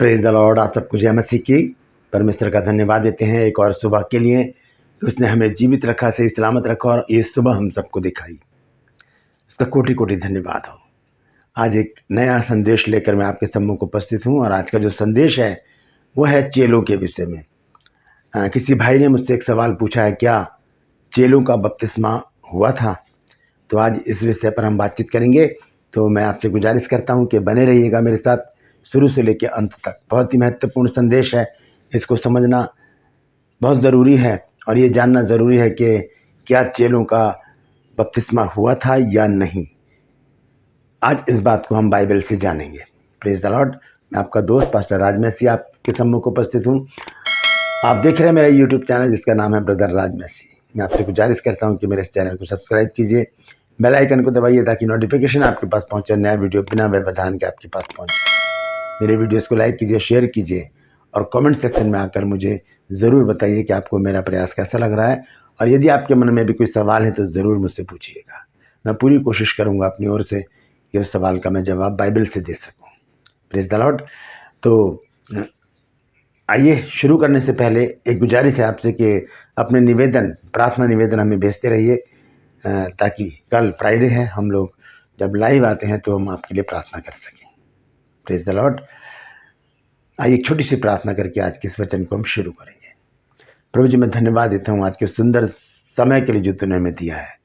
Praise the Lord. आप सबको जय मसीह की। परमेश्वर का धन्यवाद देते हैं एक और सुबह के लिए कि उसने हमें जीवित रखा, सही सलामत रखा और ये सुबह हम सबको दिखाई। उसका कोटि कोटि धन्यवाद हो। आज एक नया संदेश लेकर मैं आपके सम्मुख उपस्थित हूँ और आज का जो संदेश है वो है चेलों के विषय में। किसी भाई ने मुझसे एक सवाल पूछा है, क्या चेलों का बपतिस्मा हुआ था? तो आज इस विषय पर हम बातचीत करेंगे। तो मैं आपसे गुजारिश करता हूँ कि बने रहिएगा मेरे साथ शुरू से लेकर अंत तक। बहुत ही महत्वपूर्ण संदेश है, इसको समझना बहुत ज़रूरी है और ये जानना ज़रूरी है कि क्या चेलों का बपतिस्मा हुआ था या नहीं। आज इस बात को हम बाइबल से जानेंगे। Praise the Lord. मैं आपका दोस्त पास्टर राज मैसी आपके सम्मुख उपस्थित हूँ। आप देख रहे हैं मेरा यूट्यूब चैनल जिसका नाम है ब्रदर राज मैसी। मैं आपसे गुजारिश करता हूँ कि मेरे इस चैनल को सब्सक्राइब कीजिए, बेल आइकन को दबाइए ताकि नोटिफिकेशन आपके पास पहुँचे, नया वीडियो बिना व्यवधान के आपके पास पहुँचे। मेरे वीडियोस को लाइक कीजिए, शेयर कीजिए और कमेंट सेक्शन में आकर मुझे ज़रूर बताइए कि आपको मेरा प्रयास कैसा लग रहा है। और यदि आपके मन में भी कोई सवाल है तो ज़रूर मुझसे पूछिएगा। मैं पूरी कोशिश करूँगा अपनी ओर से कि उस सवाल का मैं जवाब बाइबल से दे सकूँ। Praise the Lord. तो आइए शुरू करने से पहले एक गुजारिश है आपसे कि अपने निवेदन, प्रार्थना निवेदन हमें भेजते रहिए ताकि कल फ्राइडे है, हम लोग जब लाइव आते हैं तो हम आपके लिए प्रार्थना कर सकें। Praise the Lord. आइए एक छोटी सी प्रार्थना करके आज के इस वचन को हम शुरू करेंगे। प्रभु जी, मैं धन्यवाद देता हूँ आज के सुंदर समय के लिए जो तूने हमें दिया है।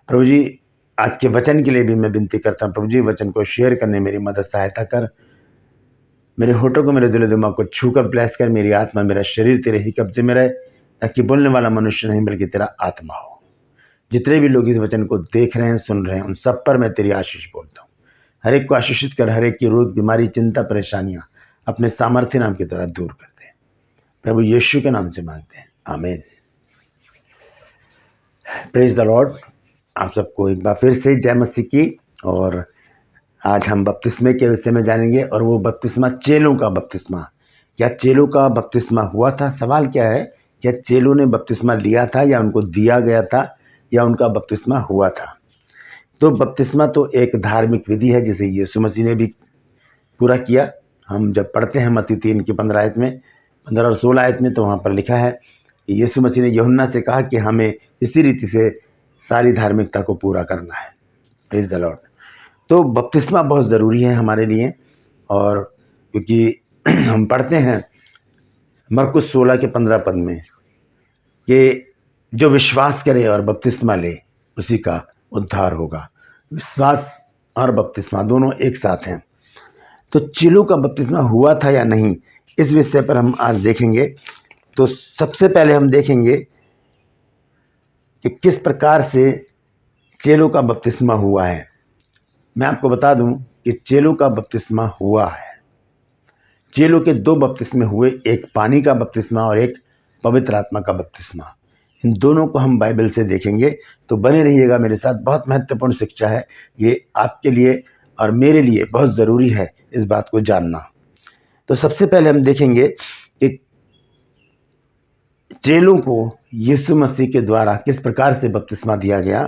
प्रभु जी, आज के वचन के लिए भी मैं विनती करता हूँ। प्रभु जी, वचन को शेयर करने मेरी मदद सहायता कर। मेरे होठों को, मेरे दिल दिमाग को छूकर ब्लेस कर। मेरी आत्मा, मेरा शरीर तेरे ही कब्जे में रहे ताकि बोलने वाला मनुष्य नहीं बल्कि तेरा आत्मा हो। जितने भी लोग इस वचन को देख रहे हैं, सुन रहे हैं, उन सब पर मैं तेरी आशीष बोलता हूँ। हर एक को आशीषित कर, हर एक की रोग, बीमारी, चिंता, परेशानियाँ अपने सामर्थ्य नाम की तरह दूर कर दे। प्रभु यीशु के नाम से मांगते हैं, आमीन। Praise the Lord. आप सबको एक बार फिर से जय मसीह की। और आज हम बपतिस्मे के विषय में जानेंगे और वो बपतिस्मा चेलों का बपतिस्मा। क्या चेलों का बपतिस्मा हुआ था? सवाल क्या है, क्या चेलों ने बपतिस्मा लिया था या उनको दिया गया था या उनका बपतिस्मा हुआ था? तो बपतिस्मा तो एक धार्मिक विधि है जिसे यीशु मसीह ने भी पूरा किया। हम जब पढ़ते हैं मत्ती 3 की 15 आयत में, 15 और 16 आयत में, तो वहाँ पर लिखा है कि यीशु मसीह ने यूहन्ना से कहा कि हमें इसी रीति से सारी धार्मिकता को पूरा करना है। Praise the Lord. तो बपतिस्मा बहुत ज़रूरी है हमारे लिए, और क्योंकि हम पढ़ते हैं मरकुस 16 के 15 पद में कि जो विश्वास करे और बपतिस्मा ले उसी का उद्धार होगा। विश्वास और बपतिस्मा दोनों एक साथ हैं। तो चेलों का बपतिस्मा हुआ था या नहीं, इस विषय पर हम आज देखेंगे। तो सबसे पहले हम देखेंगे कि किस प्रकार से चेलों का बपतिस्मा हुआ है। मैं आपको बता दूं कि चेलों का बपतिस्मा हुआ है। चेलों के 2 बपतिस्मे हुए, एक पानी का बपतिस्मा और एक पवित्र आत्मा का बपतिस्मा। इन दोनों को हम बाइबल से देखेंगे, तो बने रहिएगा मेरे साथ। बहुत महत्वपूर्ण शिक्षा है ये, आपके लिए और मेरे लिए बहुत ज़रूरी है इस बात को जानना। तो सबसे पहले हम देखेंगे कि चेलों को यीशु मसीह के द्वारा किस प्रकार से बपतिस्मा दिया गया।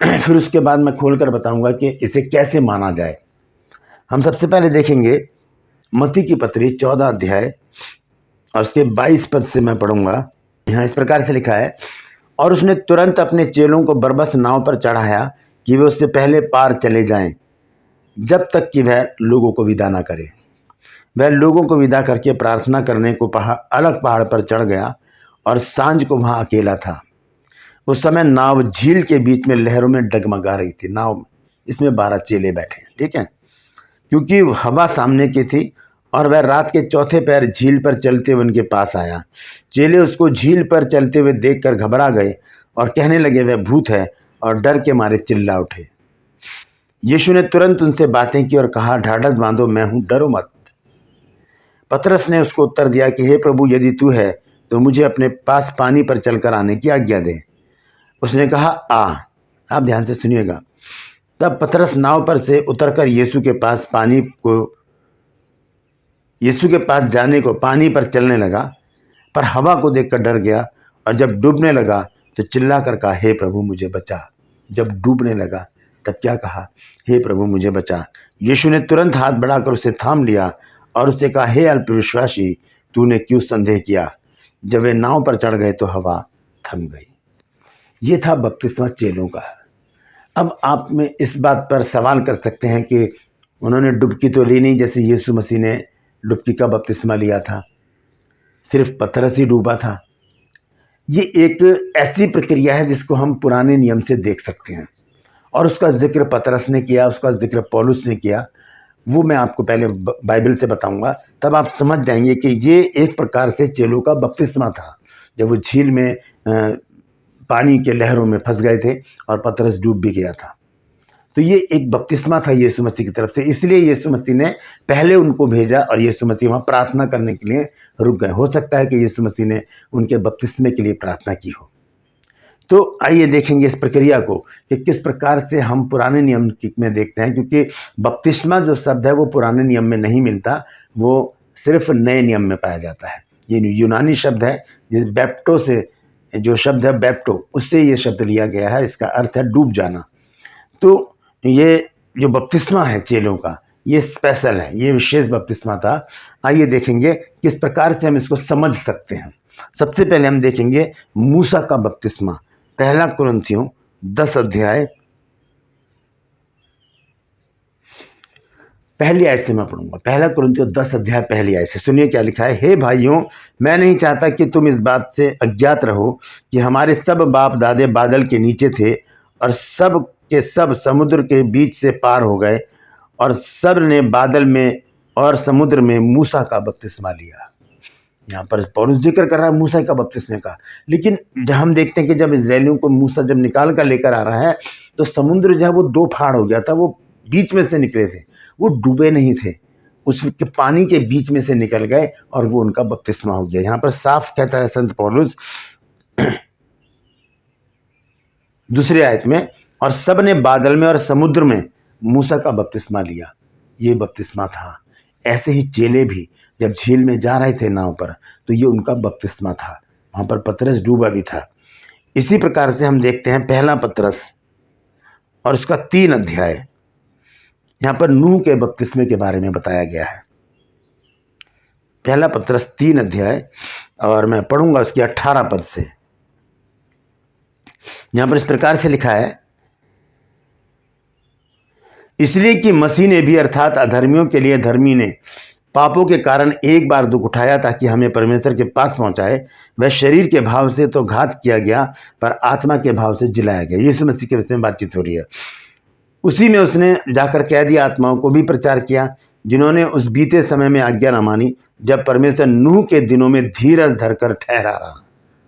फिर उसके बाद मैं खोलकर बताऊंगा कि इसे कैसे माना जाए। हम सबसे पहले देखेंगे मत्ती की पत्री 14 अध्याय और उसके 22 पद से मैं पढ़ूंगा। यहाँ इस प्रकार से लिखा है, और उसने तुरंत अपने चेलों को बरबस नाव पर चढ़ाया कि वे उससे पहले पार चले जाएं, जब तक कि वह लोगों को विदा न करे। वह लोगों को विदा करके प्रार्थना करने को अलग पहाड़ पर चढ़ गया और सांझ को वहाँ अकेला था। उस समय नाव झील के बीच में लहरों में डगमगा रही थी। नाव में इसमें 12 चेले बैठे हैं, ठीक है, क्योंकि हवा सामने की थी। और वह रात के चौथे पहर झील पर चलते हुए उनके पास आया। चेले उसको झील पर चलते हुए देखकर घबरा गए और कहने लगे, वह भूत है, और डर के मारे चिल्ला उठे। यीशु ने तुरंत उनसे बातें की और कहा, ढाढ़स बांधो, मैं हूं, डरो मत। पतरस ने उसको उत्तर दिया कि हे प्रभु, यदि तू है तो मुझे अपने पास पानी पर चलकर आने की आज्ञा दे। उसने कहा, आ। आप ध्यान से सुनिएगा। तब पतरस नाव पर से उतरकर यीशु के पास जाने को पानी पर चलने लगा, पर हवा को देखकर डर गया और जब डूबने लगा तो चिल्ला कर कहा, हे प्रभु मुझे बचा। जब डूबने लगा तब क्या कहा? हे प्रभु मुझे बचा। यीशु ने तुरंत हाथ बढ़ाकर उसे थाम लिया और उससे कहा, हे अल्पविश्वासी, तूने क्यों संदेह किया? जब वे नाव पर चढ़ गए तो हवा थम गई। ये था बपतिस्मा चेलों का। अब आप में इस बात पर सवाल कर सकते हैं कि उन्होंने डुबकी तो ली नहीं जैसे यीशु मसीह ने डुबकी का बपतिस्मा लिया था, सिर्फ पतरस ही डूबा था। ये एक ऐसी प्रक्रिया है जिसको हम पुराने नियम से देख सकते हैं, और उसका जिक्र पतरस ने किया, उसका जिक्र पौलुस ने किया। वो मैं आपको पहले बाइबल से बताऊंगा, तब आप समझ जाएंगे कि ये एक प्रकार से चेलों का बपतिस्मा था। जब वो झील में पानी के लहरों में फंस गए थे और पतरस डूब भी गया था, तो ये एक बपतिस्मा था यीशु मसीह की तरफ से। इसलिए यीशु मसीह ने पहले उनको भेजा और यीशु मसीह वहाँ प्रार्थना करने के लिए रुक गए। हो सकता है कि यीशु मसीह ने उनके बपतिस्मे के लिए प्रार्थना की हो। तो आइए देखेंगे इस प्रक्रिया को कि किस प्रकार से हम पुराने नियम में देखते हैं, क्योंकि बपतिस्मा जो शब्द है वो पुराने नियम में नहीं मिलता, वो सिर्फ नए नियम में पाया जाता है। ये यूनानी शब्द है, बैप्टो से, जो शब्द है बैप्टो, उससे ये शब्द लिया गया है। इसका अर्थ है डूब जाना। तो ये जो बपतिस्मा है चेलों का, ये स्पेशल है, ये विशेष बपतिस्मा था। आइए देखेंगे किस प्रकार से हम इसको समझ सकते हैं। सबसे पहले हम देखेंगे मूसा का बपतिस्मा। पहला कुरिन्थियों 10 अध्याय पहली आयत से मैं पढ़ूंगा। पहला कुरिन्थियों 10 अध्याय पहली आयत से सुनिए क्या लिखा है। हे भाइयों, मैं नहीं चाहता कि तुम इस बात से अज्ञात रहो कि हमारे सब बाप दादे बादल के नीचे थे और सब के सब समुद्र के बीच से पार हो गए, और सब ने बादल में और समुद्र में मूसा का बपतिस्मा लिया। यहाँ पर पौलुस जिक्र कर रहा है मूसा का बपतिस्मे का, लेकिन जब हम देखते हैं कि जब इस्राएलियों को मूसा जब निकाल कर लेकर आ रहा है तो समुद्र जो है वो दो फाड़ हो गया था। वो बीच में से निकले थे, वो डूबे नहीं थे, उसके पानी के बीच में से निकल गए और वो उनका बपतिस्मा हो गया। यहाँ पर साफ कहता है संत पौलुस दूसरी आयत में, और सब ने बादल में और समुद्र में मूसा का बपतिस्मा लिया। ये बपतिस्मा था। ऐसे ही चेले भी जब झील में जा रहे थे नाव पर, तो ये उनका बपतिस्मा था। वहाँ पर पतरस डूबा भी था। इसी प्रकार से हम देखते हैं पहला पतरस और उसका 3 अध्याय, यहाँ पर नूह के बपतिस्मे के बारे में बताया गया है। पहला पतरस 3 अध्याय, और मैं पढ़ूंगा उसकी 18 पद से। यहाँ पर इस प्रकार से लिखा है, इसलिए कि मसीह ने भी अर्थात अधर्मियों के लिए धर्मी ने पापों के कारण एक बार दुख उठाया ताकि हमें परमेश्वर के पास पहुंचाए। वह शरीर के भाव से तो घात किया गया, पर आत्मा के भाव से जिलाया गया। यीशु मसीह के विषय में बातचीत हो रही है। उसी में उसने जाकर कैदी आत्माओं को भी प्रचार किया, जिन्होंने उस बीते समय में आज्ञा न मानी, जब परमेश्वर नूह के दिनों में धीरज धरकर ठहरा रहा।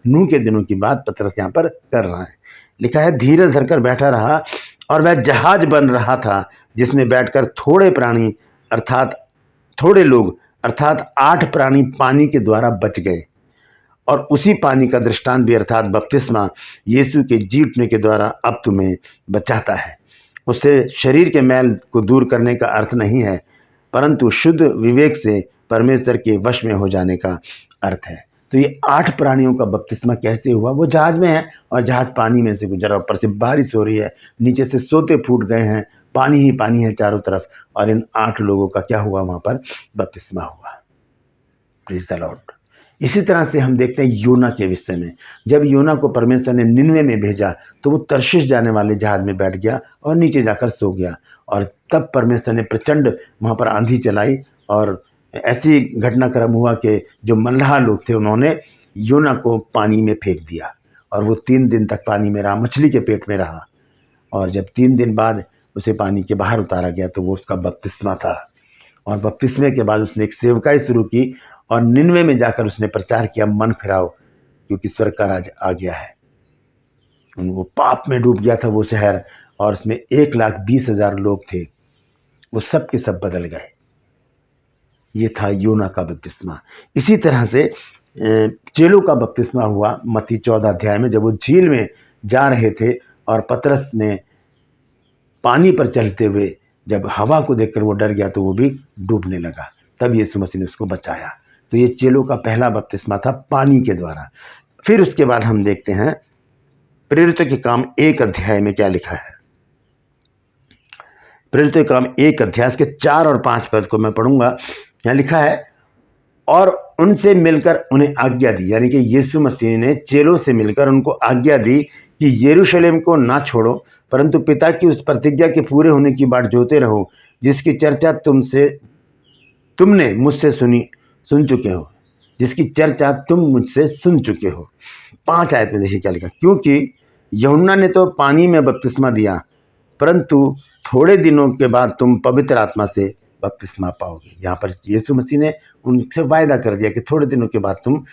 नूह के दिनों की बात पतरस यहाँ पर कर रहा है। लिखा है धीरज धरकर बैठा रहा, और वह जहाज बन रहा था जिसमें बैठकर थोड़े लोग अर्थात 8 प्राणी पानी के द्वारा बच गए। और उसी पानी का दृष्टांत भी अर्थात बपतिस्मा यीशु के जी उठने के द्वारा अब तुम्हें बचाता है। उससे शरीर के मैल को दूर करने का अर्थ नहीं है, परंतु शुद्ध विवेक से परमेश्वर के वश में हो जाने का अर्थ है। तो ये 8 प्राणियों का बपतिस्मा कैसे हुआ? वो जहाज में है और जहाज पानी में से गुजरा, ऊपर से बारिश हो रही है, नीचे से सोते फूट गए हैं, पानी ही पानी है चारों तरफ, और इन 8 लोगों का क्या हुआ? वहाँ पर बपतिस्मा हुआ। Praise the Lord. इसी तरह से हम देखते हैं योना के विषय में। जब योना को परमेश्वर ने निनवे में भेजा तो वो तर्शीश जाने वाले जहाज में बैठ गया और नीचे जाकर सो गया, और तब परमेश्वर ने प्रचंड वहाँ पर आंधी चलाई, और ऐसी घटनाक्रम हुआ कि जो मल्लाह लोग थे उन्होंने योना को पानी में फेंक दिया, और वो 3 दिन तक पानी में रहा, मछली के पेट में रहा। और जब 3 दिन बाद उसे पानी के बाहर उतारा गया तो वो उसका बपतिस्मा था। और बपतिस्मे के बाद उसने एक सेवकाई शुरू की और निनवे में जाकर उसने प्रचार किया, मन फिराओ क्योंकि स्वर्ग का राज आ गया है। वो पाप में डूब गया था वो शहर, और उसमें 1,20,000 लोग थे, वो सब के सब बदल गए। ये था योना का बपतिस्मा। इसी तरह से चेलों का बपतिस्मा हुआ मत्ती 14 अध्याय में, जब वो झील में जा रहे थे और पतरस ने पानी पर चलते हुए जब हवा को देखकर वो डर गया तो वो भी डूबने लगा, तब यीशु मसीह ने उसको बचाया। तो ये चेलों का पहला बपतिस्मा था पानी के द्वारा। फिर उसके बाद हम देखते हैं प्रेरितों के काम 1 अध्याय में क्या लिखा है। प्रेरितों के काम 1 अध्याय के 4 और 5 पद को मैं पढ़ूंगा। यहाँ लिखा है और उनसे मिलकर उन्हें आज्ञा दी, यानी कि यीशु मसीह ने चेलों से मिलकर उनको आज्ञा दी कि यरूशलेम को ना छोड़ो, परंतु पिता की उस प्रतिज्ञा के पूरे होने की बाट जोते रहो जिसकी चर्चा तुमने मुझसे सुन चुके हो, जिसकी चर्चा तुम मुझसे सुन चुके हो। 5 आयत में देखिए क्या लिखा, क्योंकि यूहन्ना ने तो पानी में बपतिस्मा दिया, परंतु थोड़े दिनों के बाद तुम पवित्र आत्मा से बपतिस्मा पाओगे। यहाँ पर यीशु मसीह ने उनसे वायदा कर दिया कि थोड़े दिनों के बाद तुम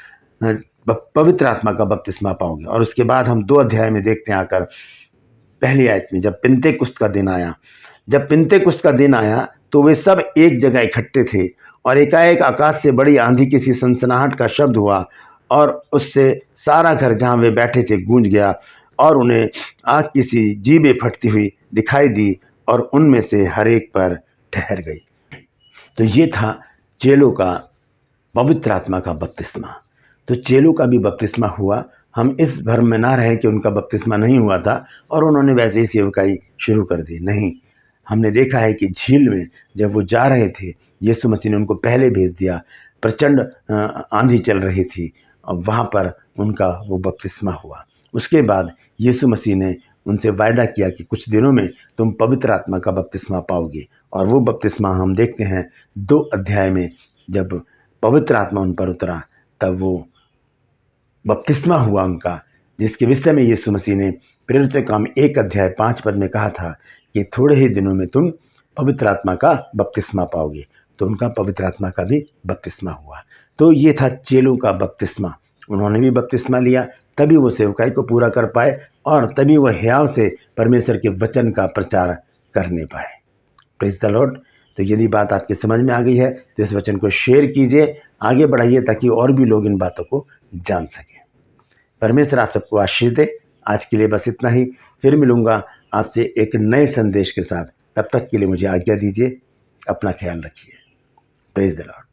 पवित्र आत्मा का बपतिस्मा पाओगे। और उसके बाद हम 2 अध्याय में देखते हैं आकर, पहली आयत में, जब पिन्तेकुस्त का दिन आया तो वे सब एक जगह इकट्ठे थे और एकाएक आकाश से बड़ी आंधी की सी सनसनाहट का शब्द हुआ और उससे सारा घर जहाँ वे बैठे थे गूंज गया और उन्हें आग की सी जीभें फटती हुई दिखाई दी और उनमें से हर एक पर ठहर गई। तो ये था चेलों का पवित्र आत्मा का बपतिस्मा। तो चेलों का भी बपतिस्मा हुआ। हम इस भ्रम में ना रहें कि उनका बपतिस्मा नहीं हुआ था और उन्होंने वैसे ही सेवकाई शुरू कर दी। नहीं, हमने देखा है कि झील में जब वो जा रहे थे, यीशु मसीह ने उनको पहले भेज दिया। प्रचंड आंधी चल रही थी और वहाँ पर उनका वो बपतिस्मा हुआ। उसके बाद यीशु मसीह ने उनसे वायदा किया कि कुछ दिनों में तुम पवित्र आत्मा का बपतिस्मा पाओगे। और वो बपतिस्मा हम देखते हैं 2 अध्याय में, जब पवित्र आत्मा उन पर उतरा तब वो बपतिस्मा हुआ उनका, जिसके विषय में यीशु मसीह ने प्रेरितों के काम 1 अध्याय 5 पद में कहा था कि थोड़े ही दिनों में तुम पवित्र आत्मा का बपतिस्मा पाओगे। तो उनका पवित्र आत्मा का भी बपतिस्मा हुआ। तो ये था चेलों का बपतिस्मा। उन्होंने भी बपतिस्मा लिया, तभी वो सेवकाई को पूरा कर पाए और तभी वो हियाव से परमेश्वर के वचन का प्रचार करने पाए। Praise the Lord. तो यदि बात आपके समझ में आ गई है तो इस वचन को शेयर कीजिए, आगे बढ़ाइए ताकि और भी लोग इन बातों को जान सकें। परमेश्वर आप सबको आशीष दे। आज के लिए बस इतना ही। फिर मिलूंगा आपसे एक नए संदेश के साथ। तब तक के लिए मुझे आज्ञा दीजिए। अपना ख्याल रखिए। Praise the Lord.